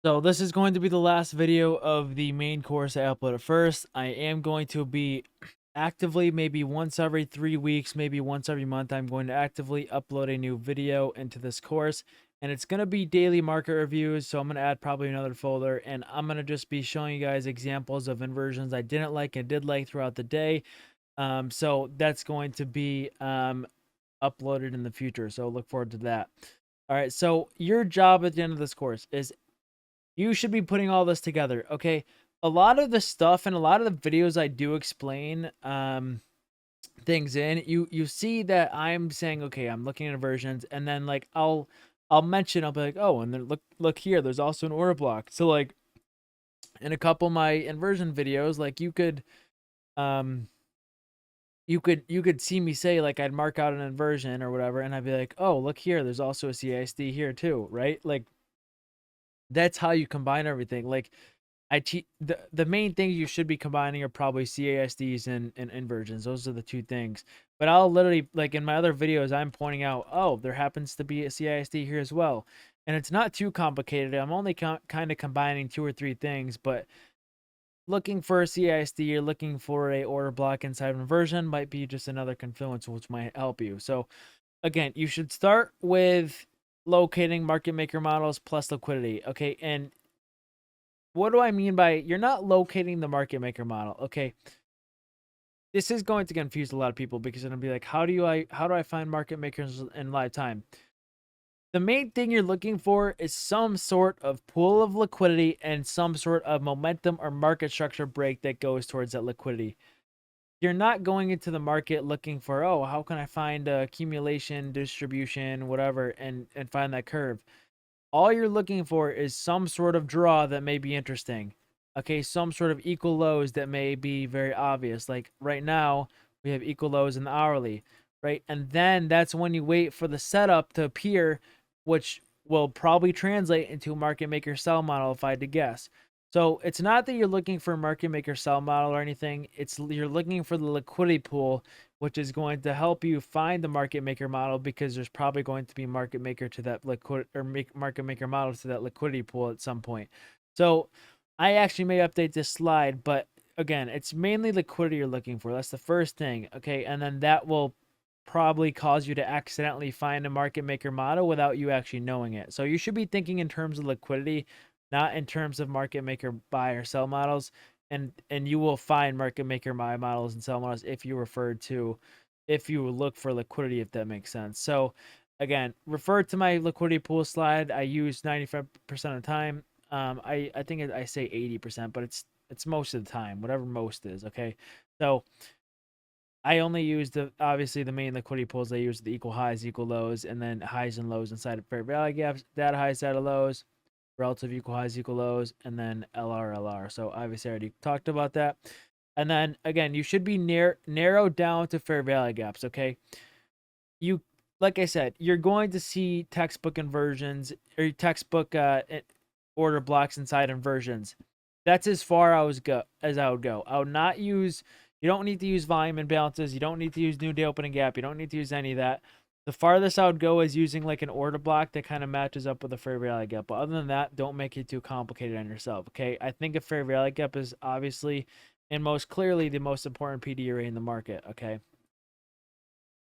So this is going to be the last video of the main course I uploaded first. I am going to be actively, maybe once every 3 weeks, maybe once every month, I'm going to actively upload a new video into this course. And it's going to be daily market reviews. So I'm going to add probably another folder. And I'm going to just be showing you guys examples of inversions I didn't like and did like throughout the day. So that's going to be uploaded in the future. So look forward to that. All right. So your job at the end of this course is you should be putting all this together, okay? A lot of the stuff and a lot of the videos I do explain things in, you see that I'm saying, okay, I'm looking at inversions, and then like I'll mention, I'll be like, oh, and then look here, there's also an order block. So like in a couple of my inversion videos, like um you could see me say, like, I'd mark out an inversion or whatever, and I'd be like, oh, look here, there's also a CISD here too, right? Like that's how you combine everything. Like the main things you should be combining are probably CASDs and inversions. Those are the two things. But I'll literally, like in my other videos, I'm pointing out, oh, there happens to be a CISD here as well, and it's not too complicated. I'm only kind of combining two or three things, but looking for a CISD or looking for a order block inside of inversion might be just another confluence which might help you. So again, you should start with locating market maker models plus liquidity. Okay, and what do I mean by you're not locating the market maker model? Okay. This is going to confuse a lot of people because it'll be like, how do I find market makers in live time? The main thing you're looking for is some sort of pool of liquidity and some sort of momentum or market structure break that goes towards that liquidity. You're not going into the market looking for, oh, how can I find accumulation, distribution, whatever, and find that curve. All you're looking for is some sort of draw that may be interesting. Okay, some sort of equal lows that may be very obvious. Like right now, we have equal lows in the hourly, right? And then that's when you wait for the setup to appear, which will probably translate into a market maker sell model if I had to guess. So it's not that you're looking for a market maker sell model or anything. It's you're looking for the liquidity pool, which is going to help you find the market maker model because there's probably going to be market maker to that liquid or market maker model to that liquidity pool at some point. So I actually may update this slide, but again, it's mainly liquidity you're looking for. That's the first thing. Okay. And then that will probably cause you to accidentally find a market maker model without you actually knowing it. So you should be thinking in terms of liquidity, not in terms of market maker buy or sell models. And you will find market maker buy models and sell models if you look for liquidity, if that makes sense. So again, refer to my liquidity pool slide. I use 95% of the time. I think I say 80%, but it's most of the time, whatever most is. Okay, so I only use obviously the main liquidity pools. I use the equal highs, equal lows, and then highs and lows inside of fair value gaps, data highs, data lows, relative equal highs, equal lows, and then LR. So obviously I already talked about that. And then again, you should be narrowed down to fair value gaps. Okay, you like I said, you're going to see textbook inversions or textbook order blocks inside inversions. That's as far as I would go. I would not use. You don't need to use volume imbalances. You don't need to use new day opening gap. You don't need to use any of that. The farthest I would go is using like an order block that kind of matches up with a fair value gap. But other than that, don't make it too complicated on yourself. Okay, I think a fair value gap is obviously and most clearly the most important PD array in the market. Okay.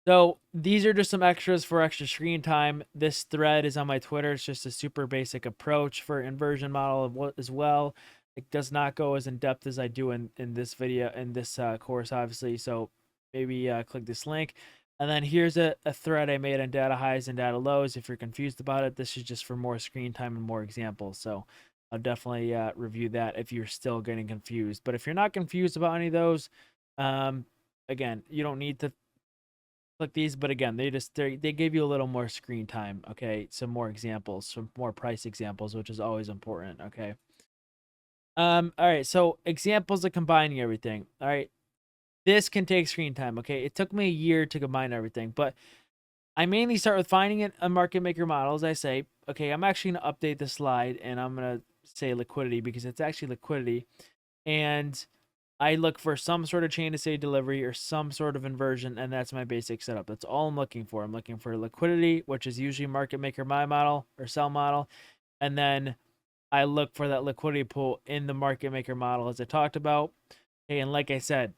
So these are just some extras for extra screen time. This thread is on my Twitter. It's just a super basic approach for inversion model as well. It does not go as in depth as I do in this video, in this course, obviously. So maybe click this link. And then here's a thread I made on data highs and data lows. If you're confused about it, this is just for more screen time and more examples. So I'll definitely review that if you're still getting confused. But if you're not confused about any of those, again, you don't need to click these, but again, they give you a little more screen time. Okay, some more examples, some more price examples, which is always important. Okay. All right, so examples of combining everything. All right, this can take screen time. Okay, it took me a year to combine everything, but I mainly start with finding it a market maker model. As I say, okay, I'm actually gonna update the slide and I'm gonna say liquidity because it's actually liquidity, and I look for some sort of chain to say delivery or some sort of inversion, and that's my basic setup. That's all I'm looking for. I'm looking for liquidity, which is usually market maker buy model or sell model, and then I look for that liquidity pool in the market maker model as I talked about. Okay, and like I said,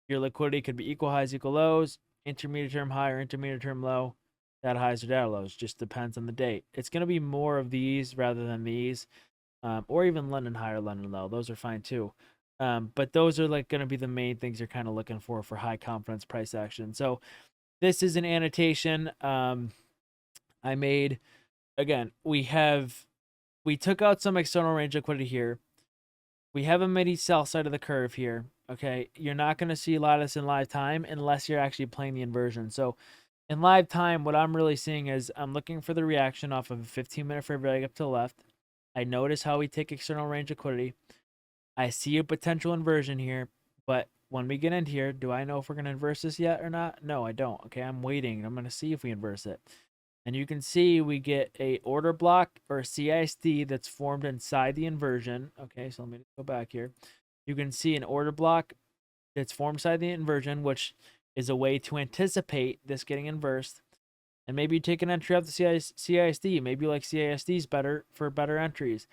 your liquidity could be equal highs, equal lows, intermediate term high or intermediate term low, data highs or data lows. Just depends on the date. It's going to be more of these rather than these, or even London high or London low. Those are fine too. But those are like going to be the main things you're kind of looking for high confidence price action. So this is an annotation I made. Again, we took out some external range liquidity here. We have a midi sell side of the curve here. Okay, you're not going to see a lot of this in live time unless you're actually playing the inversion. So in live time, what I'm really seeing is I'm looking for the reaction off of a 15-minute fair value up to the left. I notice how we take external range liquidity. I see a potential inversion here, but when we get in here, do I know if we're going to inverse this yet or not? No, I don't. Okay, I'm waiting. I'm going to see if we inverse it. And you can see we get a order block or a CISD that's formed inside the inversion. Okay, so let me go back here. You can see an order block that's formed inside the inversion, which is a way to anticipate this getting inversed. And maybe you take an entry off the CISD. Maybe you like CISDs better for better entries.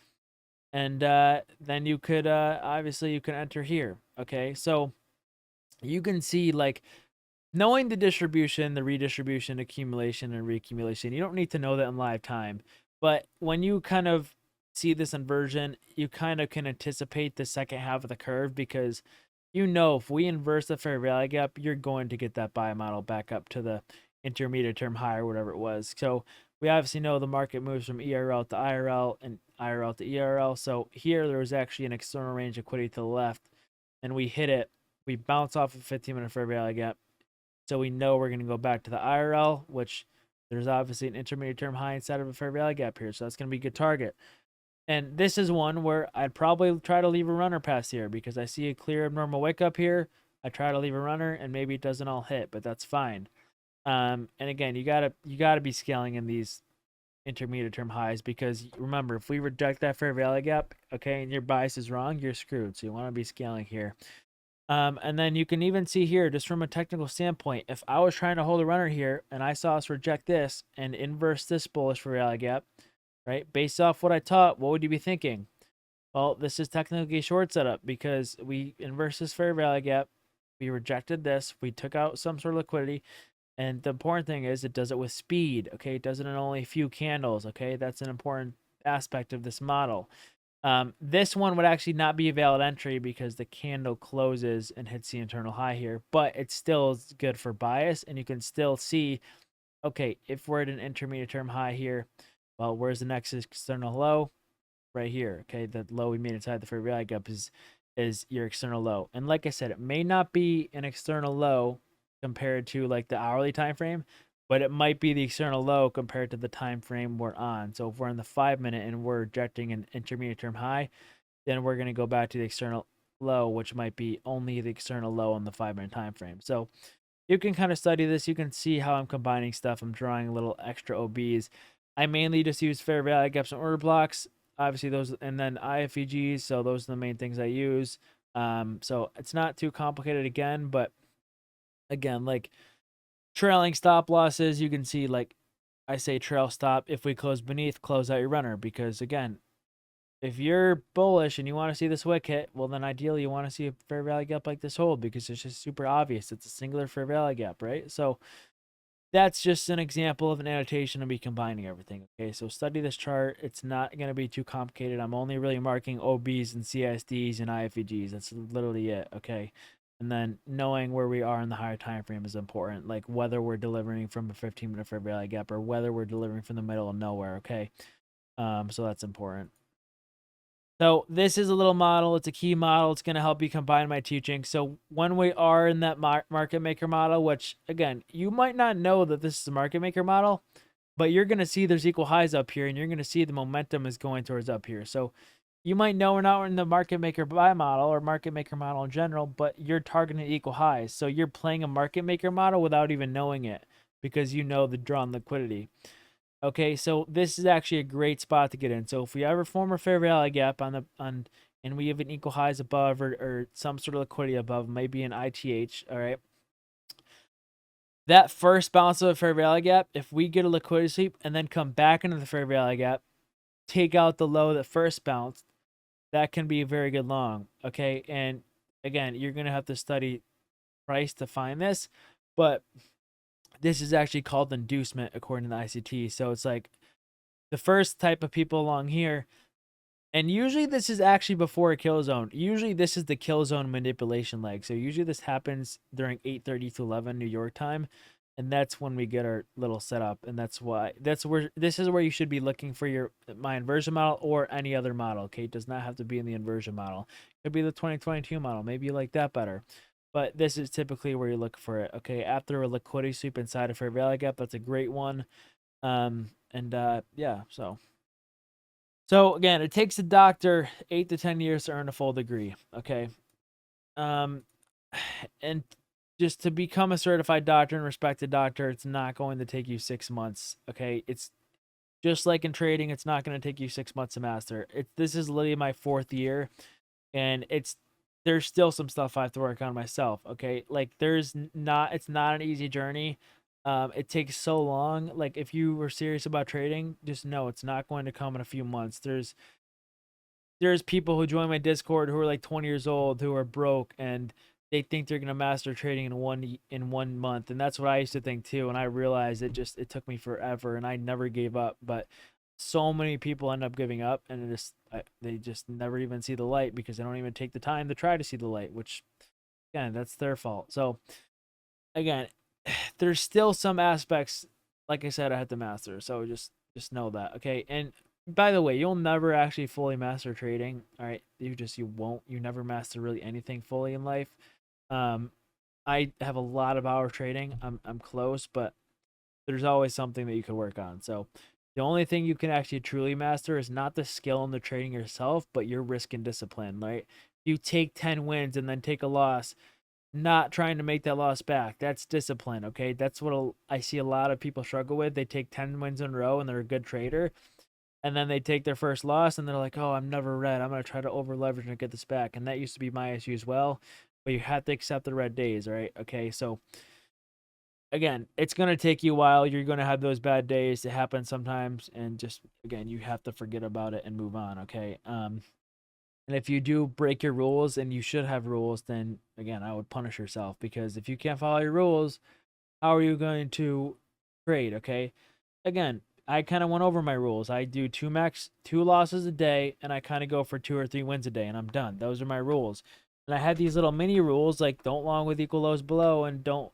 And then you could, obviously, you can enter here. Okay, so you can see, like, knowing the distribution, the redistribution, accumulation, and reaccumulation, you don't need to know that in live time. But when you kind of see this inversion, you kind of can anticipate the second half of the curve because you know if we inverse the fair value gap, you're going to get that buy model back up to the intermediate term high or whatever it was. So we obviously know the market moves from ERL to IRL and IRL to ERL. So here there was actually an external range liquidity to the left, and we hit it. We bounce off a 15-minute fair value gap. So we know we're going to go back to the IRL, which there's obviously an intermediate term high inside of a fair value gap here. So that's going to be a good target. And this is one where I'd probably try to leave a runner past here because I see a clear abnormal wake up here. I try to leave a runner and maybe it doesn't all hit, but that's fine. And again, you gotta be scaling in these intermediate term highs because remember, if we reject that fair value gap, okay, and your bias is wrong, you're screwed. So you want to be scaling here. And then you can even see here, just from a technical standpoint, if I was trying to hold a runner here and I saw us reject this and inverse this bullish fair value gap, right? Based off what I taught, what would you be thinking? Well, this is technically a short setup because we inverse this fair value gap. We rejected this. We took out some sort of liquidity. And the important thing is it does it with speed. Okay. It does it in only a few candles. Okay. That's an important aspect of this model. This one would actually not be a valid entry because the candle closes and hits the internal high here, but it still is good for bias. And you can still see, okay, if we're at an intermediate term high here, well, where's the next external low? Right here. Okay, the low we made inside the fair value gap is your external low. And like I said, it may not be an external low compared to like the hourly time frame, but it might be the external low compared to the time frame we're on. So if we're in the 5-minute and we're rejecting an intermediate term high, then we're going to go back to the external low, which might be only the external low on the 5-minute time frame. So you can kind of study this. You can see how I'm combining stuff. I'm drawing little extra OBs. I mainly just use fair value gaps and order blocks. Obviously those, and then IFEGs. So those are the main things I use. So it's not too complicated again, but again, like trailing stop losses, you can see, like I say, trail stop. If we close beneath, close out your runner, because again, if you're bullish and you want to see this wick hit, well, then ideally you want to see a fair value gap like this hold because it's just super obvious. It's a singular fair value gap, right? So that's just an example of an annotation of me combining everything. Okay, so study this chart. It's not going to be too complicated. I'm only really marking OBs and CSDs and IFEGs. That's literally it. Okay, and then knowing where we are in the higher time frame is important, like whether we're delivering from a 15-minute fair value gap or whether we're delivering from the middle of nowhere. Okay, so that's important. So this is a little model. It's a key model. It's going to help you combine my teaching. So when we are in that market maker model, which again, you might not know that this is a market maker model, but you're going to see there's equal highs up here and you're going to see the momentum is going towards up here. So you might know we're not in the market maker buy model or market maker model in general, but you're targeting equal highs. So you're playing a market maker model without even knowing it because you know the drawn liquidity. Okay, so this is actually a great spot to get in. So if we ever form a fair value gap and we have an equal highs above or some sort of liquidity above, maybe an ITH, all right. That first bounce of a fair value gap, if we get a liquidity sweep and then come back into the fair value gap, take out the low that first bounced, that can be a very good long. Okay. And again, you're going to have to study price to find this, but this is actually called inducement according to the ICT. So it's like the first type of people along here, and usually this is actually before a kill zone. Usually this is the kill zone manipulation leg. So usually this happens during 8:30 to 11 New York time, and that's when we get our little setup. And that's where this is where you should be looking for my inversion model or any other model. Okay, it does not have to be in the inversion model. It could be the 2022 model. Maybe you like that better. But this is typically where you look for it. Okay, after a liquidity sweep inside a fair value gap, that's a great one. Yeah, so again, it takes a doctor 8 to 10 years to earn a full degree. Okay. Um, and just to become a certified doctor and respected doctor, it's not going to take you 6 months. Okay. It's just like in trading, it's not going to take you 6 months to master. This is literally my 4th year, and there's still some stuff I have to work on myself. Okay. Like it's not an easy journey. It takes so long. Like if you were serious about trading, just know it's not going to come in a few months. There's people who join my Discord who are like 20 years old who are broke, and they think they're gonna master trading in 1 month, and that's what I used to think too. And I realized it took me forever, and I never gave up. But so many people end up giving up, and they just never even see the light because they don't even take the time to try to see the light, which again, that's their fault. So again, there's still some aspects, like I said, I had to master. So just know that, okay? And by the way, you'll never actually fully master trading. All right, you won't. You never master really anything fully in life. Um, I have a lot of hours trading. I'm close, but there's always something that you could work on. So the only thing you can actually truly master is not the skill in the trading yourself, but your risk and discipline. Right? You take 10 wins and then take a loss, not trying to make that loss back. That's discipline, okay? That's what I see a lot of people struggle with. They take 10 wins in a row and they're a good trader, and then they take their first loss and they're like, oh, I'm never red. I'm going to try to over leverage and get this back. And that used to be my issue as well. But you have to accept the red days, right? Okay, so again, it's going to take you a while. You're going to have those bad days. It happens sometimes. And just, again, you have to forget about it and move on, okay? And if you do break your rules, and you should have rules, then again, I would punish yourself, because if you can't follow your rules, how are you going to trade? Okay. Again, I kind of went over my rules. I do two losses a day, and I kind of go for 2 or 3 wins a day, and I'm done. Those are my rules. And I had these little mini rules like don't long with equal lows below, and don't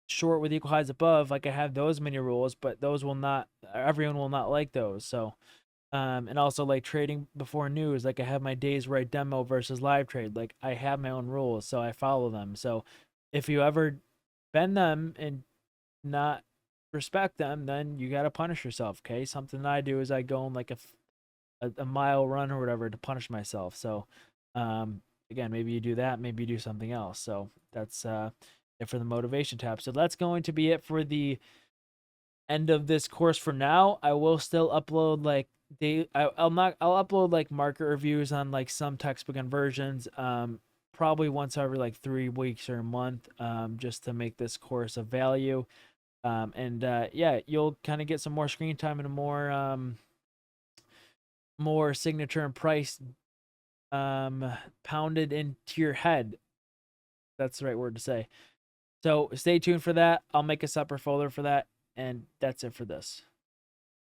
short with equal highs above. Like I have those mini rules, but everyone will not like those. So and also like trading before news, like I have my days where I demo versus live trade. Like I have my own rules, so I follow them. So if you ever bend them and not respect them, then you got to punish yourself. Okay, something that I do is I go on like a mile run or whatever to punish myself. So again, maybe you do that, maybe you do something else. So that's it for the motivation tab. So that's going to be it for the end of this course for now. I will still upload like I'll upload like market reviews on like some textbook conversions, probably once every like 3 weeks or a month, just to make this course of value. Yeah, you'll kind of get some more screen time and more signature and price pounded into your head. That's the right word to say. So stay tuned for that. I'll make a separate folder for that, and that's it for this.